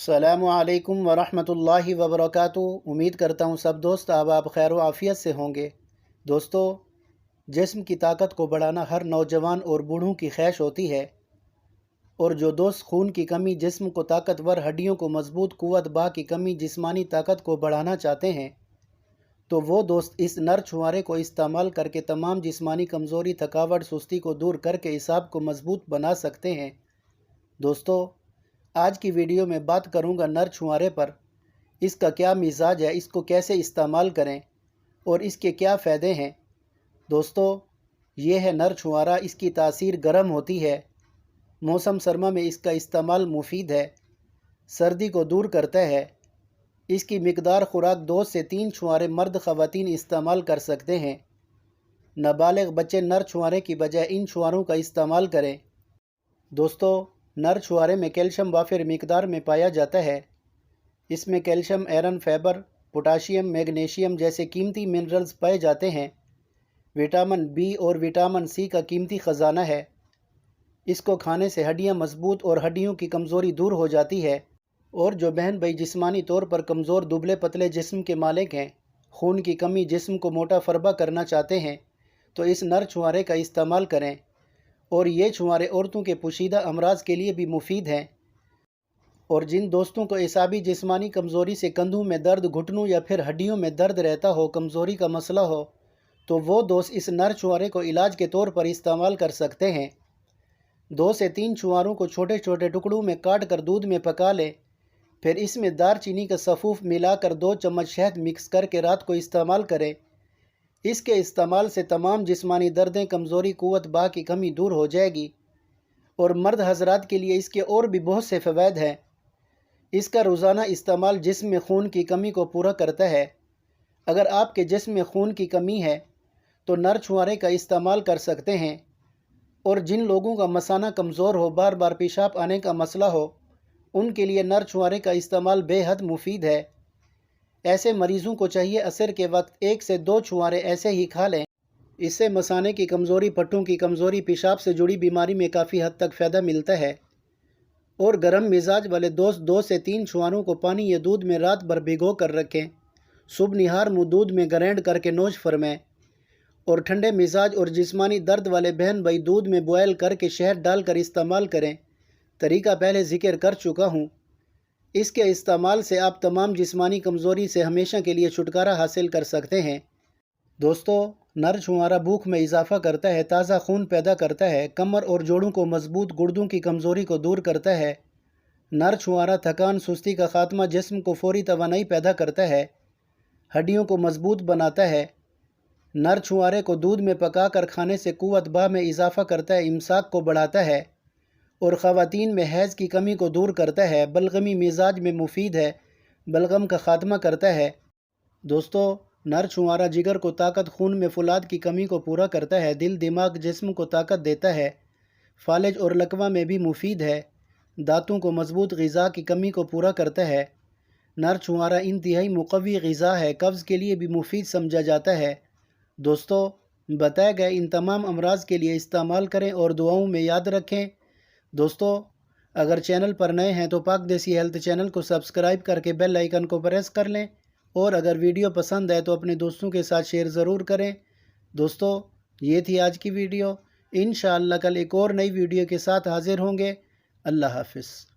अस्सलामु अलैकुम वरहमतुल्लाहि वबरकातुहू। उम्मीद करता हूँ सब दोस्त आप खैर व आफ़ियत से होंगे। दोस्तों, जिस्म की ताकत को बढ़ाना हर नौजवान और बूढ़ों की ख्वाहिश होती है। और जो दोस्त खून की कमी, जिस्म को ताकतवर, हड्डियों को मजबूत, कुव्वत बा की कमी, जिस्मानी ताकत को बढ़ाना चाहते हैं, तो वो दोस्त इस नर छुआरे को इस्तेमाल करके तमाम जिस्मानी कमज़ोरी, थकावट, सुस्ती को दूर करके हिसाब को मजबूत बना सकते हैं। दोस्तों, आज की वीडियो में बात करूंगा नर छुआरे पर। इसका क्या मिजाज है, इसको कैसे इस्तेमाल करें और इसके क्या फ़ायदे हैं। दोस्तों, ये है नर छुआरा। इसकी तासीर गर्म होती है। मौसम सरमा में इसका इस्तेमाल मुफीद है। सर्दी को दूर करता है। इसकी मिकदार खुराक 2 से 3 छुआरे मर्द ख़वातीन इस्तेमाल कर सकते हैं। नाबालिग बच्चे नर छुआरे की बजाय इन छुआरों का इस्तेमाल करें। दोस्तों, नर छुआरे में कैल्शियम वाफिर मिकदार में पाया जाता है। इसमें calcium, iron, fibre, potassium, magnesium जैसे कीमती मिनरल्स पाए जाते हैं। विटामिन बी और विटामिन सी का कीमती ख़जाना है। इसको खाने से हड्डियां मजबूत और हड्डियों की कमज़ोरी दूर हो जाती है। और जो बहन भाई जिस्मानी तौर पर कमज़ोर, दुबले पतले जिस्म के मालिक हैं, खून की कमी, जिस्म को मोटा फरबा करना चाहते हैं, तो इस नर छुआरे का इस्तेमाल करें। और ये छुआरे औरतों के पोशीदा अमराज के लिए भी मुफीद हैं। और जिन दोस्तों को एसाबी जिस्मानी कमज़ोरी से कंधों में दर्द, घुटनों या फिर हड्डियों में दर्द रहता हो, कमज़ोरी का मसला हो, तो वो दोस्त इस नर छुआरे को इलाज के तौर पर इस्तेमाल कर सकते हैं। 2 से 3 छुआरों को छोटे छोटे टुकड़ों में काट कर दूध में पका लें। फिर इसमें दारचीनी का सफ़ूफ मिलाकर 2 चम्मच शहद मिक्स करके रात को इस्तेमाल करें। इसके इस्तेमाल से तमाम जिस्मानी दर्दें, कमज़ोरी, कुव्वत बा की कमी दूर हो जाएगी। और मर्द हजरात के लिए इसके और भी बहुत से फ़वाइद हैं। इसका रोज़ाना इस्तेमाल जिस्म में खून की कमी को पूरा करता है। अगर आपके जिस्म में खून की कमी है तो नर छुआरे का इस्तेमाल कर सकते हैं। और जिन लोगों का मसाना कमज़ोर हो, बार बार पेशाब आने का मसला हो, उनके लिए नर छुआरे का इस्तेमाल बेहद मुफीद है। ऐसे मरीज़ों को चाहिए असर के वक्त 1 से 2 छुआरे ऐसे ही खा लें। इससे मसाने की कमज़ोरी, पट्टों की कमज़ोरी, पेशाब से जुड़ी बीमारी में काफ़ी हद तक फ़ायदा मिलता है। और गर्म मिजाज वाले दोस्त 2 से 3 छुआरों को पानी या दूध में रात भर भिगो कर रखें। सुबह निहार मुँह दूध में ग्राइंड करके नोश फरमाएं। और ठंडे मिजाज और जिस्मानी दर्द वाले बहन भाई दूध में बॉयल करके शहद डालकर इस्तेमाल करें। तरीका पहले ज़िक्र कर चुका हूँ। इसके इस्तेमाल से आप तमाम जिस्मानी कमज़ोरी से हमेशा के लिए छुटकारा हासिल कर सकते हैं। दोस्तों, नर छुआरा भूख में इजाफ़ा करता है, ताज़ा खून पैदा करता है, कमर और जोड़ों को मजबूत, गुर्दों की कमज़ोरी को दूर करता है। नर छुआरा थकान, सुस्ती का खात्मा, जिस्म को फौरी तवानाई पैदा करता है, हड्डियों को मजबूत बनाता है। नर छुआरे को दूध में पका कर खाने से कुव्वत बा में इजाफ़ा करता है, इमसाक को बढ़ाता है और ख़वातीन में हैज़ की कमी को दूर करता है। बलगमी मिजाज में मुफीद है, बलगम का खात्मा करता है। दोस्तों, नर छुआरा जिगर को ताकत, खून में फुलाद की कमी को पूरा करता है, दिल, दिमाग, जिस्म को ताकत देता है, फालिज और लकवा में भी मुफीद है, दांतों को मजबूत, ग़िज़ा की कमी को पूरा करता है। नर छुआरा इंतहाई मुक़व्वी ग़िज़ा है, कब्ज़ के लिए भी मुफीद समझा जाता है। दोस्तों, बताए गए इन तमाम अमराज के लिए इस्तेमाल करें और दुआओं में याद रखें। दोस्तों, अगर चैनल पर नए हैं तो पाक देसी हेल्थ चैनल को सब्सक्राइब करके बेल आइकन को प्रेस कर लें। और अगर वीडियो पसंद है तो अपने दोस्तों के साथ शेयर ज़रूर करें। दोस्तों, ये थी आज की वीडियो। इंशाअल्लाह कल एक और नई वीडियो के साथ हाज़िर होंगे। अल्लाह हाफ़िज़।